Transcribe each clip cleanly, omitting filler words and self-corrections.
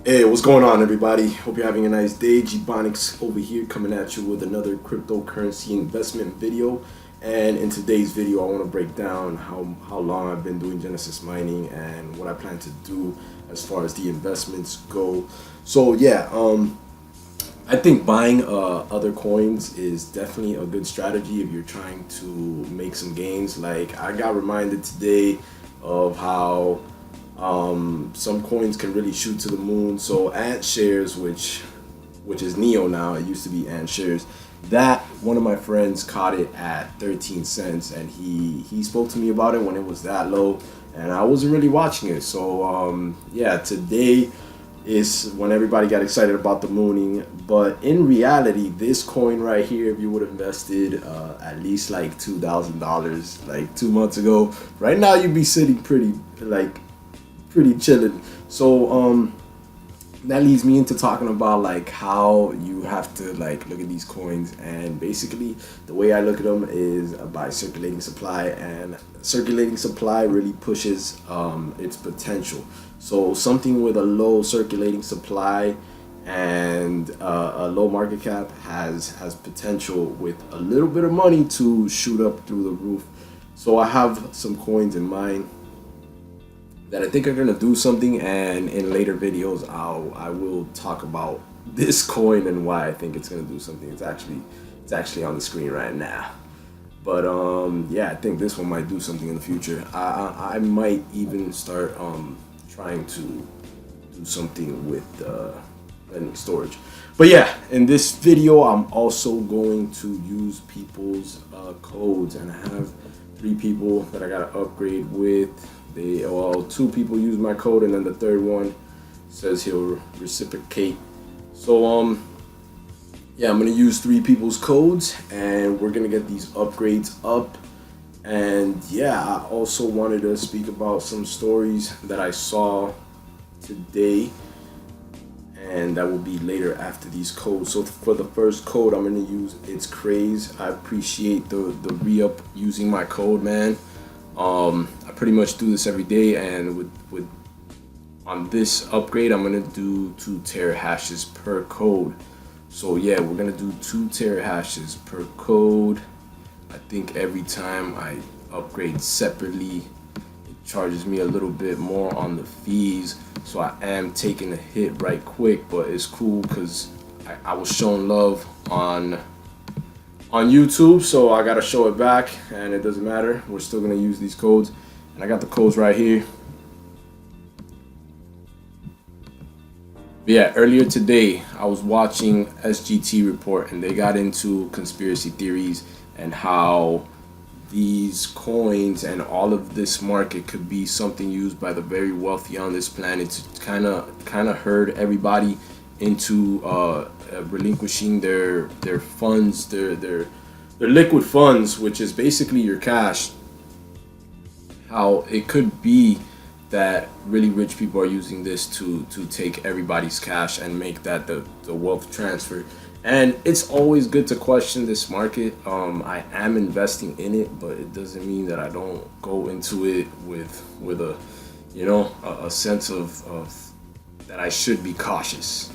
Hey, what's going on, everybody? Hope you're having a nice day. Gbonics over here coming at you with another cryptocurrency investment video. And in today's video, I want to break down how long I've been doing Genesis mining and what I plan to do as far as the investments go. So yeah, I think buying other coins is definitely a good strategy if you're trying to make some gains. Like I got reminded today of how some coins can really shoot to the moon. So Ant shares, which is Neo now, it used to be Ant shares. That one of my friends caught it at 13 cents, and he spoke to me about it when it was that low, and I wasn't really watching it. So yeah, today is when everybody got excited about the mooning. But in reality, this coin right here, if you would have invested at least like $2,000 like 2 months ago, right now you'd be sitting pretty chilling. So that leads me into talking about like how you have to like look at these coins, and basically the way I look at them is by circulating supply, and circulating supply really pushes its potential. So something with a low circulating supply and a low market cap has potential with a little bit of money to shoot up through the roof. So I have some coins in mind that I think are gonna do something, and in later videos I will talk about this coin and why I think it's gonna do something. It's actually on the screen right now. But yeah, I think this one might do something in the future. I might even start trying to do something with lending storage. But yeah, in this video I'm also going to use people's codes, and I have 3 people that I gotta upgrade with. Two people use my code, and then the third one says he'll reciprocate. So yeah, I'm gonna use 3 people's codes, and we're gonna get these upgrades up. And yeah, I also wanted to speak about some stories that I saw today, and that will be later after these codes. So for the first code, I'm gonna use It's Craze. I appreciate the re-up using my code, man. I pretty much do this every day, and with on this upgrade, I'm gonna do 2 terahashes per code. So yeah, we're gonna do 2 terahashes per code. I think every time I upgrade separately, it charges me a little bit more on the fees. So I am taking a hit right quick, but it's cool because I was shown love on YouTube, so I gotta show it back, and it doesn't matter. We're still gonna use these codes, and I got the codes right here. But yeah, earlier today I was watching SGT report, and they got into conspiracy theories and how these coins and all of this market could be something used by the very wealthy on this planet to kind of herd everybody into relinquishing their funds, their liquid funds, which is basically your cash. How it could be that really rich people are using this to take everybody's cash and make that the wealth transfer. And it's always good to question this market. I am investing in it, but it doesn't mean that I don't go into it with a sense of that I should be cautious,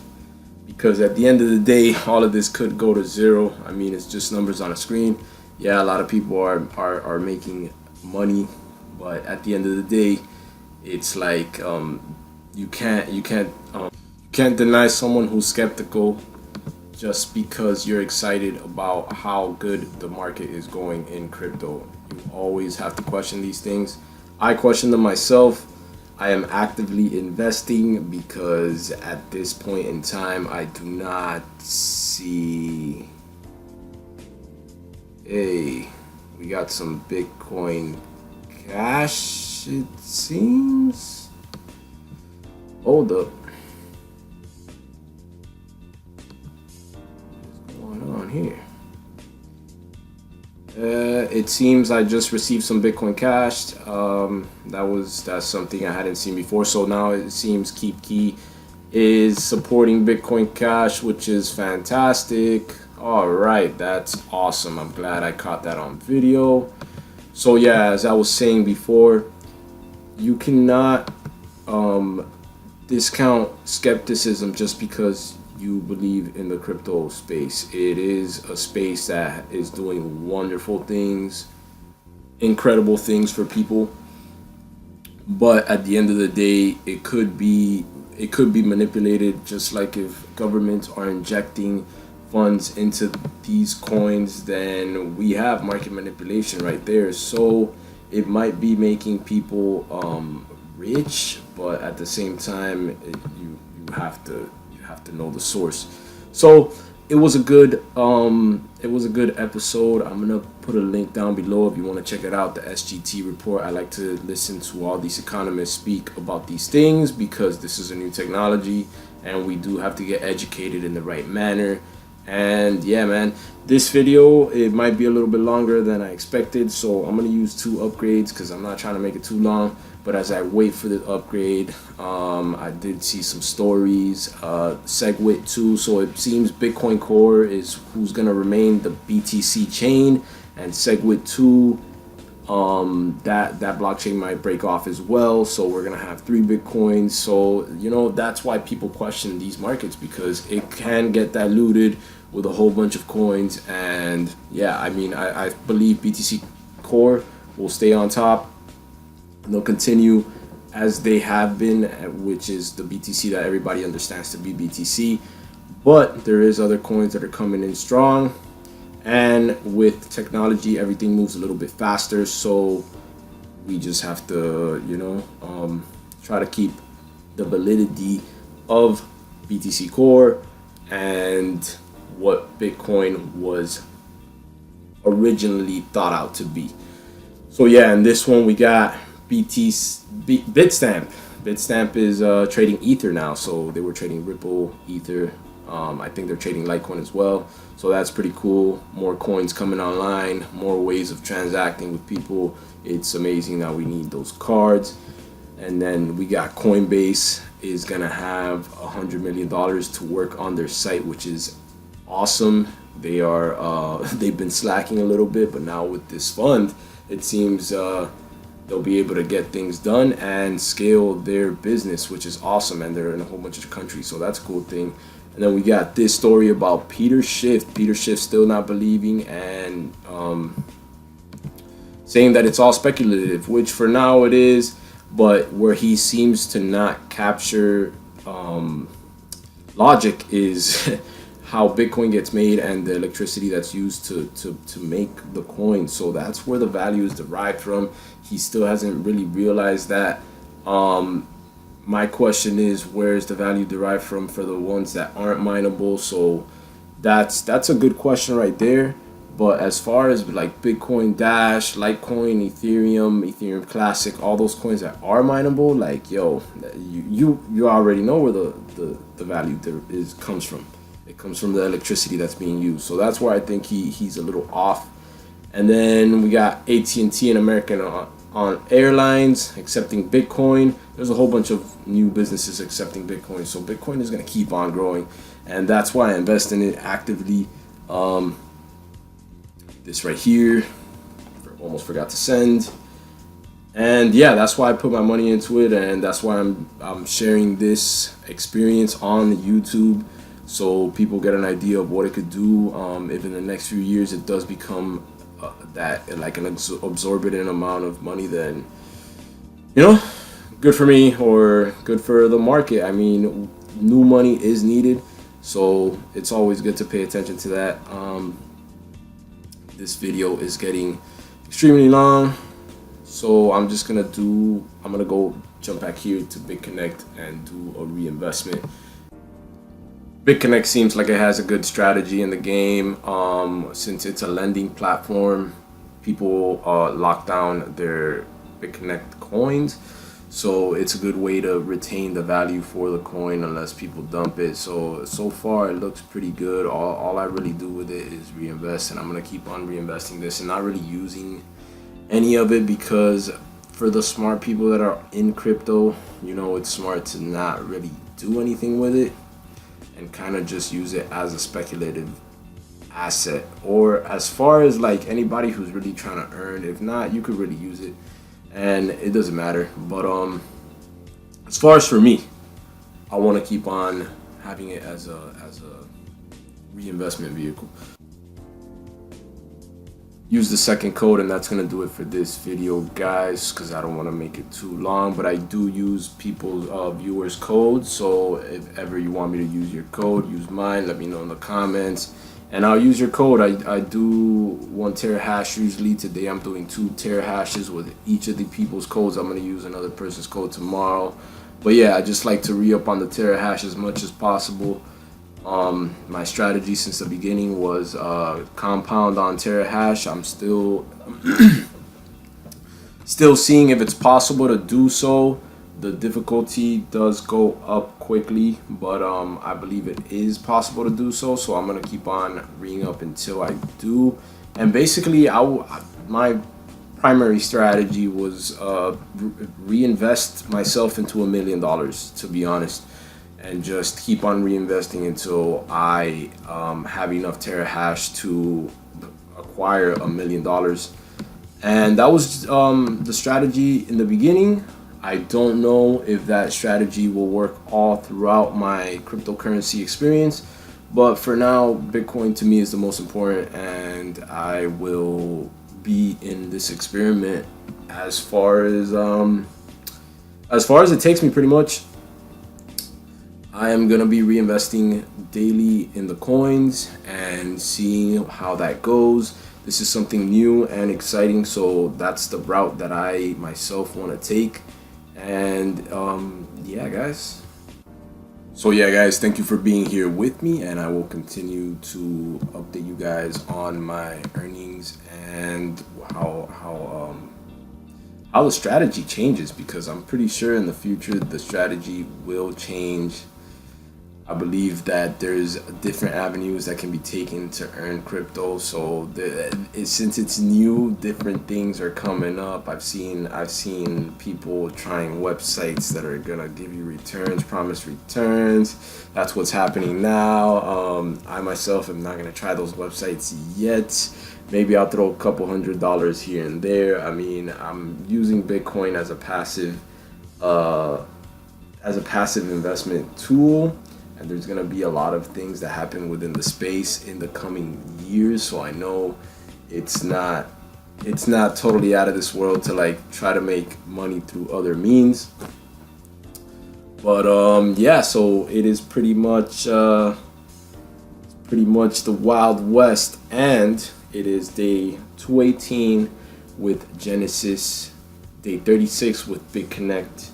because at the end of the day, all of this could go to zero. I mean, it's just numbers on a screen. Yeah, a lot of people are making money, but at the end of the day, it's like you can't deny someone who's skeptical just because you're excited about how good the market is going in crypto. You always have to question these things. I question them myself. I am actively investing because at this point in time, I do not see. Hey, we got some Bitcoin Cash, it seems. Hold up. What's going on here? It seems I just received some Bitcoin Cash. That's something I hadn't seen before. So now it seems Keep Key is supporting Bitcoin Cash, which is fantastic. All right, that's awesome. I'm glad I caught that on video. So yeah, as I was saying before, you cannot discount skepticism just because you believe in the crypto space. It is a space that is doing wonderful things, incredible things for people. But at the end of the day, it could be manipulated, just like if governments are injecting funds into these coins, then we have market manipulation right there. So it might be making people rich, but at the same time, you have to know the source. So it was a good episode. I'm gonna put a link down below if you want to check it out, the SGT report. I like to listen to all these economists speak about these things because this is a new technology and we do have to get educated in the right manner. And yeah, man, this video, it might be a little bit longer than I expected, so I'm gonna use 2 upgrades because I'm not trying to make it too long. But as I wait for the upgrade, I did see some stories. SegWit 2, so it seems Bitcoin Core is who's gonna remain the BTC chain, and SegWit 2, that blockchain might break off as well. So we're gonna have 3 Bitcoins. So that's why people question these markets, because it can get diluted with a whole bunch of coins. And yeah, I mean, I believe BTC Core will stay on top. They'll continue as they have been, which is the BTC that everybody understands to be BTC. But there is other coins that are coming in strong, and with technology, everything moves a little bit faster. So we just have to, try to keep the validity of BTC Core and what Bitcoin was originally thought out to be. So yeah, in this one we got Bitstamp. Bitstamp is trading Ether now. So they were trading Ripple, Ether. I think they're trading Litecoin as well. So that's pretty cool. More coins coming online, more ways of transacting with people. It's amazing that we need those cards. And then we got Coinbase is gonna have $100 million to work on their site, which is awesome. They've been slacking a little bit, but now with this fund, it seems they'll be able to get things done and scale their business, which is awesome. And they're in a whole bunch of countries, so that's a cool thing. And then we got this story about Peter Schiff. Peter Schiff still not believing and saying that it's all speculative, which for now it is. But where he seems to not capture logic is how Bitcoin gets made and the electricity that's used to make the coin. So that's where the value is derived from. He still hasn't really realized that. My question is, where's the value derived from for the ones that aren't mineable? So that's a good question right there. But as far as like Bitcoin Dash, Litecoin, Ethereum Classic, all those coins that are mineable, like you already know where the value comes from. It comes from the electricity that's being used. So that's where I think he's a little off. And then we got AT&T and American on Airlines accepting Bitcoin. There's a whole bunch of new businesses accepting Bitcoin. So Bitcoin is going to keep on growing. And that's why I invest in it actively. This right here, almost forgot to send. And yeah, that's why I put my money into it. And that's why I'm sharing this experience on YouTube, so people get an idea of what it could do. If in the next few years it does become that like an absorbent amount of money, then good for me or good for the market. I mean, new money is needed, so it's always good to pay attention to that. This video is getting extremely long, so I'm gonna go jump back here to BitConnect and do a reinvestment. BitConnect seems like it has a good strategy in the game. Since it's a lending platform, people lock down their BitConnect coins, so it's a good way to retain the value for the coin unless people dump it. So far it looks pretty good. All I really do with it is reinvest, and I'm gonna keep on reinvesting this and not really using any of it, because for the smart people that are in crypto, it's smart to not really do anything with it and kind of just use it as a speculative asset. Or as far as like anybody who's really trying to earn, if not, you could really use it and it doesn't matter. But as far as for me, I want to keep on having it as a reinvestment vehicle. Use the second code, and that's gonna do it for this video, guys, because I don't want to make it too long. But I do use people's viewers' codes, so if ever you want me to use your code, use mine. Let me know in the comments, and I'll use your code. I do 1 terahash usually. Today I'm doing 2 terahashes with each of the people's codes. I'm gonna use another person's code tomorrow. But yeah, I just like to re-up on the terahash as much as possible. My strategy since the beginning was compound on terahash. I'm still seeing if it's possible to do so. The difficulty does go up quickly, but I believe it is possible to do so. So I'm gonna keep on reing up until I do. And basically, my primary strategy was reinvest myself into $1 million, to be honest, and just keep on reinvesting until I have enough terahash to acquire $1 million. And that was the strategy in the beginning. I don't know if that strategy will work all throughout my cryptocurrency experience, but for now, Bitcoin to me is the most important, and I will be in this experiment as far as it takes me, pretty much. I am gonna be reinvesting daily in the coins and seeing how that goes. This is something new and exciting, so that's the route that I myself want to take. And yeah, guys. So yeah, guys, thank you for being here with me, and I will continue to update you guys on my earnings and how the strategy changes, because I'm pretty sure in the future the strategy will change. I believe that there's different avenues that can be taken to earn crypto. So since it's new, different things are coming up. I've seen people trying websites that are gonna give you returns, promise returns. That's what's happening now. I myself am not gonna try those websites yet. Maybe I'll throw a couple $100 here and there. I mean, I'm using Bitcoin as a passive investment tool. And there's gonna be a lot of things that happen within the space in the coming years, so I know it's not totally out of this world to like try to make money through other means. But yeah, so it is pretty much the Wild West, and it is day 218 with Genesis, day 36 with BitConnect.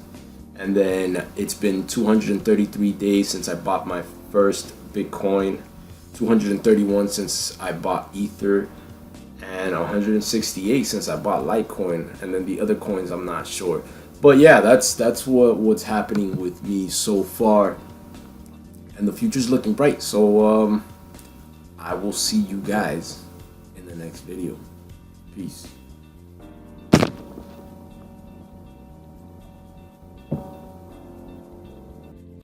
And then it's been 233 days since I bought my first Bitcoin, 231 since I bought Ether, and 168 since I bought Litecoin. And then the other coins, I'm not sure. But yeah, that's what's happening with me so far. And the future's looking bright. So I will see you guys in the next video. Peace.